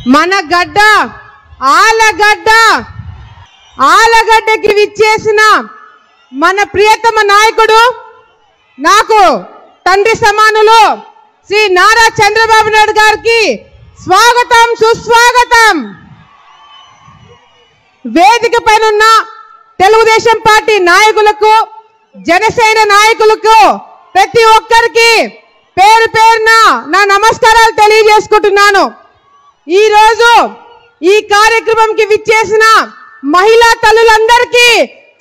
మన గడ్డ ఆలగడ్డకి విచ్చేసిన మన ప్రియతమ నాయకుడు, నాకు తండ్రి సమానులు శ్రీ నారా చంద్రబాబు నాయుడు గారికి స్వాగతం సుస్వాగతం. వేదిక పైన తెలుగుదేశం పార్టీ నాయకులకు, జనసేన నాయకులకు ప్రతి ఒక్కరికి పేరు పేరున నా నమస్కారాలు తెలియజేసుకుంటున్నాను. ఈ రోజు ఈ కార్యక్రమంకి విచ్చేసిన మహిళా తల్లులందరికీ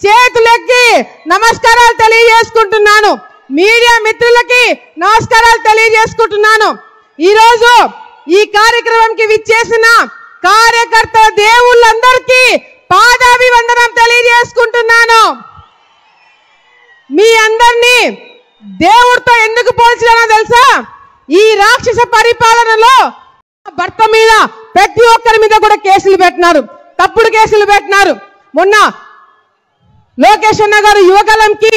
చేతులెత్తి నమస్కారాలు తెలియజేసుకుంటున్నాను. మీడియా మిత్రులకి నమస్కారాలు తెలియజేసుకుంటున్నాను. ఈ రోజు ఈ కార్యక్రమంకి విచ్చేసిన కార్యకర్త దేవుళ్ళందరికీ పాదాభివందనం తెలియజేసుకుంటున్నాను. మీ అందరినీ దేవుడితో ఎందుకు పోల్చానో తెలుసా? ఈ రాక్షస పరిపాలనలో భర్త మీద ప్రతి ఒక్కరి మీద కూడా కేసులు పెట్టినారు, తప్పుడు కేసులు పెట్టినారు. మొన్న లోకేష్ అన్న గారు యువగలంకి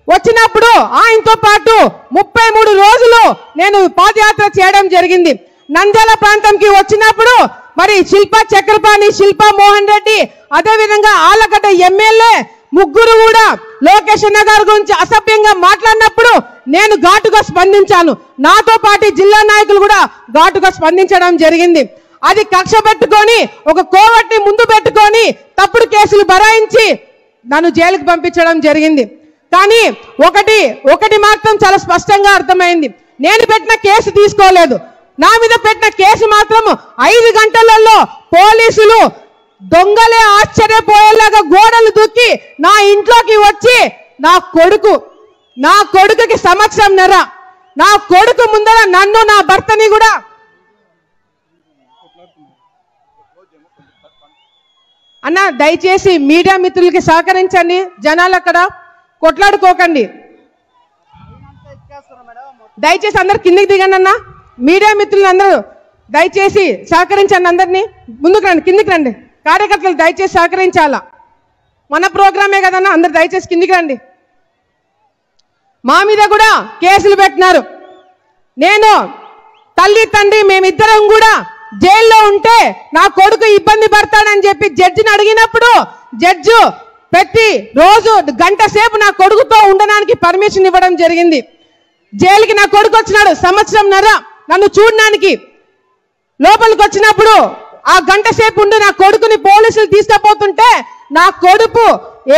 వచ్చినప్పుడు ఆయనతో పాటు 33 రోజులు నేను పాదయాత్ర చేయడం జరిగింది. నంద్యాల ప్రాంతంకి వచ్చినప్పుడు మరి శిల్పా చక్రపాణి, శిల్పా మోహన్ రెడ్డి, అదేవిధంగా ఆలగడ్డ ఎమ్మెల్యే ముగ్గురు కూడా లోకేష్ అన్న గారి గురించి అసభ్యంగా మాట్లాడినప్పుడు నేను ఘాటుగా స్పందించాను. నాతో పాటు జిల్లా నాయకులు కూడా ఘాటుగా స్పందించడం జరిగింది. అది కక్ష పెట్టుకొని ఒక కోవట్ని ముందు పెట్టుకొని తప్పుడు కేసులు బరాయించి నన్ను జైలుకు పంపించడం జరిగింది. కానీ ఒకటి మాత్రం చాలా స్పష్టంగా అర్థమైంది. నేను పెట్టిన కేసు తీసుకోలేదు. నా మీద పెట్టిన కేసు మాత్రం 5 గంటలలో పోలీసులు దొంగలే ఆశ్చర్యపోయేలాగా గోడలు దూకి నా ఇంట్లోకి వచ్చి నా కొడుకుకి సంవత్సరంన్నర, నా కొడుకు ముందర నన్ను, నా భర్తని కూడా అన్న దయచేసి మీడియా మిత్రులకి సహకరించండి. జనాలు అక్కడ కొట్లాడుకోకండి. దయచేసి అందరు కిందికి దిగండి అన్న. మీడియా మిత్రులు అందరూ దయచేసి సహకరించండి. అందరినీ ముందుకు రండి, కిందికి రండి. కార్యకర్తలు దయచేసి సహకరించాలా, మన ప్రోగ్రామే కదన్నా. అందరు దయచేసి కిందికి రండి. మా మీద కూడా కేసులు పెట్టినారు. నేను తల్లి తండ్రి మేమిద్దరం కూడా జైల్లో ఉంటే నా కొడుకు ఇబ్బంది పడతాడని చెప్పి జడ్జిని అడిగినప్పుడు జడ్జి ప్రతి రోజు గంట సేపు నా కొడుకుతో ఉండడానికి పర్మిషన్ ఇవ్వడం జరిగింది. జైలుకి నా కొడుకు వచ్చినాడు సంవత్సరంన్నర నన్ను చూడడానికి. లోపలికి వచ్చినప్పుడు ఆ గంట సేపు ఉండి నా కొడుకుని పోలీసులు తీసుకుపోతుంటే నా కొడుకు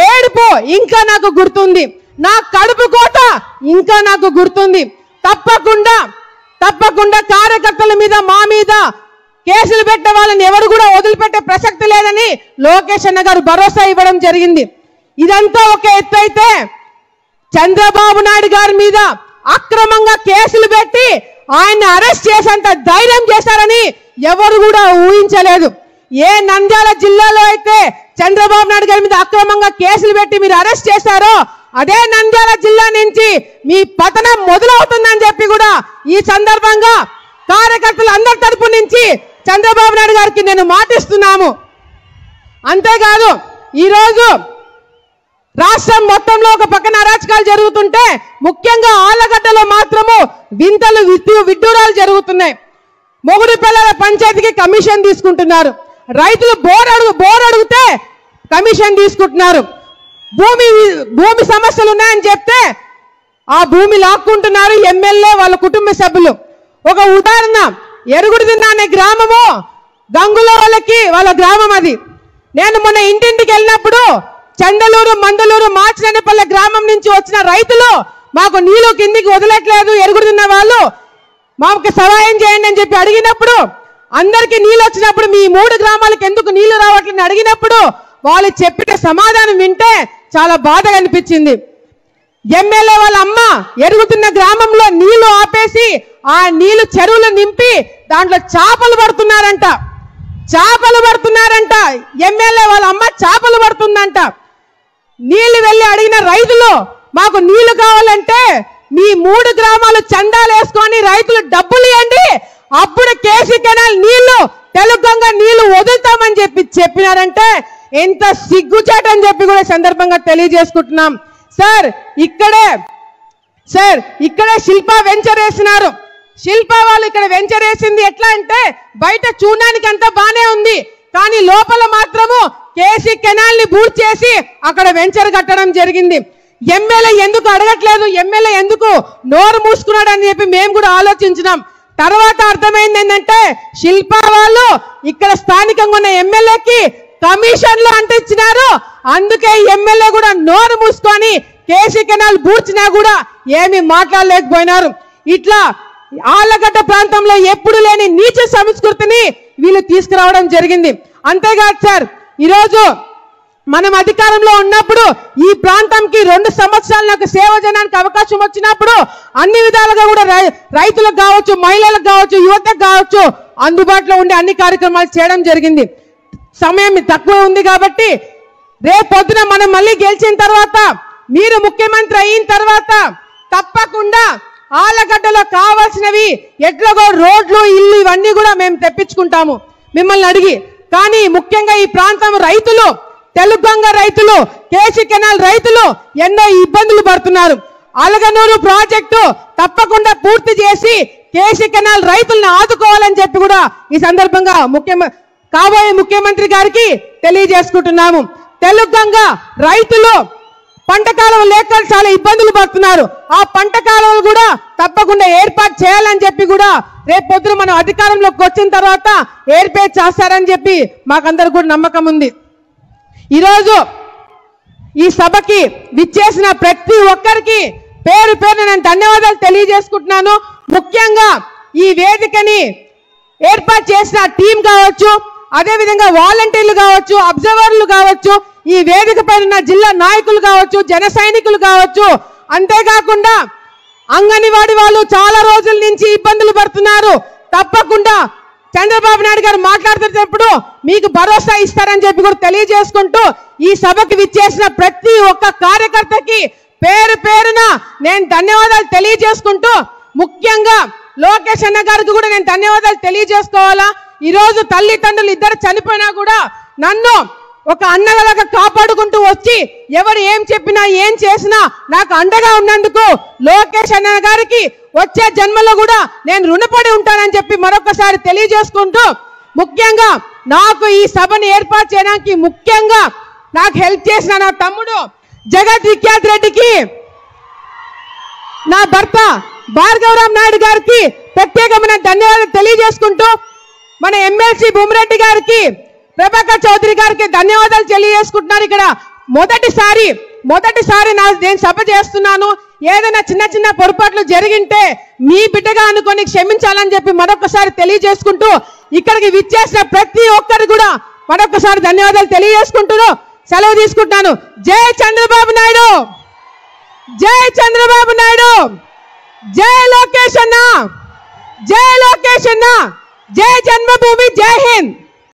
ఏడుపు ఇంకా నాకు గుర్తుంది, నా కడుపు కోట ఇంకా నాకు గుర్తుంది. తప్పకుండా కార్యకర్తల మీద, మా మీద కేసులు పెట్టే వాళ్ళని ఎవరు కూడా వదిలిపెట్టే ప్రసక్తి లేదని లోకేష్ అన్న గారు భరోసా ఇవ్వడం జరిగింది. ఇదంతా ఒక ఎత్తు అయితే చంద్రబాబు నాయుడు గారి మీద అక్రమంగా కేసులు పెట్టి ఆయన అరెస్ట్ చేసేంత ధైర్యం చేశారని ఎవరు కూడా ఊహించలేదు. ఏ నంద్యాల జిల్లాలో అయితే చంద్రబాబు నాయుడు గారి మీద అక్రమంగా కేసులు పెట్టి మీరు అరెస్ట్ చేశారో అదే నంద్యాల జిల్లా నుంచి మీ పతనం మొదలవుతుందని చెప్పి కూడా ఈ సందర్భంగా కార్యకర్తలు అందరి తరపు నుంచి చంద్రబాబు నాయుడు గారికి నేను మాటిస్తున్నాము. అంతేకాదు ఈరోజు రాష్ట్రం మొత్తంలో ఒక పక్కన అరాచకాలు జరుగుతుంటే ముఖ్యంగా ఆలగడ్డలో మాత్రము వింతలు విడ్డూరాలు జరుగుతున్నాయి. మొగుడు పిల్లల పంచాయతీకి కమిషన్ తీసుకుంటున్నారు. రైతులు బోర్ అడిగితే కమిషన్ తీసుకుంటున్నారు. భూమి సమస్యలు ఉన్నాయని చెప్తే ఆ భూమి లాక్కుంటున్నారు ఎమ్మెల్యే వాళ్ళ కుటుంబ సభ్యులు. ఒక ఉదాహరణ, ఎరుగుడుదిన్న అనే గ్రామము గంగుల వాళ్ళ గ్రామం అది. నేను మొన్న ఇంటింటికి వెళ్ళినప్పుడు చండలూరు, మండలూరు, మార్చినేనిపల్లె గ్రామం నుంచి వచ్చిన రైతులు మాకు నీళ్లు కిందికి వదలట్లేదు, ఎరుగుడుదిన్న వాళ్ళు మాకు సహాయం చేయండి అని చెప్పి అడిగినప్పుడు, అందరికీ నీళ్ళు వచ్చినప్పుడు మీ 3 గ్రామాలకు ఎందుకు నీళ్లు రావట్లేదని అడిగినప్పుడు వాళ్ళు చెప్పిన సమాధానం వింటే చాలా బాధగా అనిపించింది. ఎమ్మెల్యే వాళ్ళ అమ్మ ఎరుగుతున్న గ్రామంలో నీళ్లు ఆపేసి ఆ నీళ్లు చెరువులు నింపి దాంట్లో చేపలు పడుతున్నారంట. ఎమ్మెల్యే వాళ్ళ అమ్మ చేపలు పడుతుందంట. నీళ్లు వెళ్ళి అడిగిన రైతులు మాకు నీళ్లు కావాలంటే మీ 3 గ్రామాలు చందాలు వేసుకొని రైతులు డబ్బులు ఇవ్వండి, అప్పుడు కేసీ కెనాల్ నీళ్లు, తెలుగంగా నీళ్లు వదులుతామని చెప్పినారంటే ఎంత సిగ్గుచాటని చెప్పి కూడా సందర్భంగా తెలియజేసుకుంటున్నాం. సార్ ఇక్కడే శిల్పా వెంచర్ వేసినారు. శిల్ప వాళ్ళు ఇక్కడ వెంచర్ వేసింది ఎట్లా అంటే బయట చూడడానికి అంతా బానే ఉంది, కానీ లోపల మాత్రము కేసీ కెనాల్ ని బూట్ చేసి అక్కడ వెంచర్ కట్టడం జరిగింది. ఎమ్మెల్యే ఎందుకు అడగట్లేదు, ఎమ్మెల్యే ఎందుకు నోరు మూసుకున్నాడు అని చెప్పి మేము కూడా ఆలోచించినాం. తర్వాత అర్థమైంది ఏంటంటే శిల్ప వాళ్ళు ఇక్కడ స్థానికంగా ఉన్న ఎమ్మెల్యేకి కమిషన్లు అంటించినారు. అందుకే ఎమ్మెల్యే కూడా నోరు మూసుకొని కేసీ కెనాల్ బూడ్చినా కూడా ఏమి మాట్లాడలేకపోయినారు. ఇట్లా ఆళ్లగడ్డ ప్రాంతంలో ఎప్పుడు లేని నీచ సంస్కృతిని వీళ్ళు తీసుకురావడం జరిగింది. అంతేకాదు సార్, ఈరోజు మనం అధికారంలో ఉన్నప్పుడు ఈ ప్రాంతంకి 2 సంవత్సరాలు నాకు సేవ చేయడానికి అవకాశం వచ్చినప్పుడు అన్ని విధాలుగా కూడా రైతులకు కావచ్చు, మహిళలకు కావచ్చు, యువతకు కావచ్చు అందుబాటులో ఉండే అన్ని కార్యక్రమాలు చేయడం జరిగింది. సమయం తక్కువ ఉంది కాబట్టి రేపొద్దున మనం మళ్ళీ గెలిచిన తర్వాత మీరు ముఖ్యమంత్రి అయిన తర్వాత తప్పకుండా ఆళ్లగడ్డలో కావాల్సినవి ఎట్లాగో రోడ్లు, ఇల్లు ఇవన్నీ కూడా మేము తెప్పించుకుంటాము మిమ్మల్ని అడిగి. కానీ ముఖ్యంగా ఈ ప్రాంతం రైతులు, తెలుగంగ రైతులు, కేసీ కెనాల్ రైతులు ఎన్నో ఇబ్బందులు పడుతున్నారు. అలగనూరు ప్రాజెక్టు తప్పకుండా పూర్తి చేసి కేసీ కెనాల్ రైతులను ఆదుకోవాలని చెప్పి కూడా ఈ సందర్భంగా కాబోయే ముఖ్యమంత్రి గారికి తెలియజేసుకుంటున్నాము. తెలుగంగ రైతులు పంట కాలువ లేక చాలా ఇబ్బందులు పడుతున్నారు. ఆ పంట కాలువలు కూడా తప్పకుండా ఏర్పాటు చేయాలని చెప్పి కూడా రేపు పొద్దున మనం అధికారంలోకి వచ్చిన తర్వాత ఏర్పాటు చేస్తారని చెప్పి మాకందరూ కూడా నమ్మకం ఉంది. ఈరోజు ఈ సభకి విచ్చేసిన ప్రతి ఒక్కరికి పేరు పేరున నేను ధన్యవాదాలు తెలియజేసుకుంటున్నాను. ముఖ్యంగా ఈ వేదికని ఏర్పాటు చేసిన టీం కావచ్చు, అదేవిధంగా వాలంటీర్లు కావచ్చు, అబ్జర్వర్లు కావచ్చు, ఈ వేదిక పైన జిల్లా నాయకులు కావచ్చు, జన సైనికులు కావచ్చు, అంతేకాకుండా అంగన్వాడీ వాళ్ళు చాలా రోజుల నుంచి ఇబ్బందులు పడుతున్నారు. తప్పకుండా చంద్రబాబు నాయుడు గారు మాట్లాడుతున్నప్పుడు మీకు భరోసా ఇస్తారని చెప్పి కూడా తెలియజేసుకుంటూ ఈ సభకి విచ్చేసిన ప్రతి ఒక్క కార్యకర్తకి పేరు పేరున నేను ధన్యవాదాలు తెలియజేసుకుంటూ ముఖ్యంగా లోకేష్ అన్న గారికి కూడా నేను ధన్యవాదాలు తెలియజేసుకోవాలా. ఈరోజు తల్లిదండ్రులు ఇద్దరు చనిపోయినా కూడా నన్ను ఒక అన్నగలాగా కాపాడుకుంటూ వచ్చి ఎవరు ఏం చెప్పినా ఏం చేసినా నాకు అండగా ఉన్నందుకు లోకేష్ అన్న గారికి వచ్చే జన్మలో కూడా నేను రుణపడి ఉంటానని చెప్పి మరొకసారి తెలియజేసుకుంటూ ముఖ్యంగా నాకు ఈ సభను ఏర్పాటు చేయడానికి ముఖ్యంగా నాకు హెల్ప్ చేసిన నా తమ్ముడు జగత్ విఖ్యాత్ రెడ్డికి, నా భర్త భార్గవరామ్ నాయుడు గారికి ప్రత్యేకమైన ధన్యవాదాలు తెలియజేసుకుంటూ మన ఎమ్మెల్సీ భూమిరెడ్డి గారికి, ప్రభాకర్ చౌదరి గారికి ధన్యవాదాలు తెలియజేసుకుంటున్నాను. ఇక్కడ మొదటిసారి నేను సభ చేస్తున్నాను. ఏదైనా చిన్న చిన్న పొరపాట్లు జరిగింటే మీ బిడ్డగా అనుకొని క్షమించాలని చెప్పి మరొకసారి తెలియజేసుకుంటూ ఇక్కడికి విచ్చేసిన ప్రతి ఒక్కరు కూడా మరొకసారి ధన్యవాదాలు తెలియజేసుకుంటూ సెలవు తీసుకుంటున్నాను. జై చంద్రబాబు నాయుడు, జై చంద్రబాబు నాయుడు, జై లోకేష్ అన్న, జై లోకేష్ అన్న, జై జన్మభూమి, జై హింద్.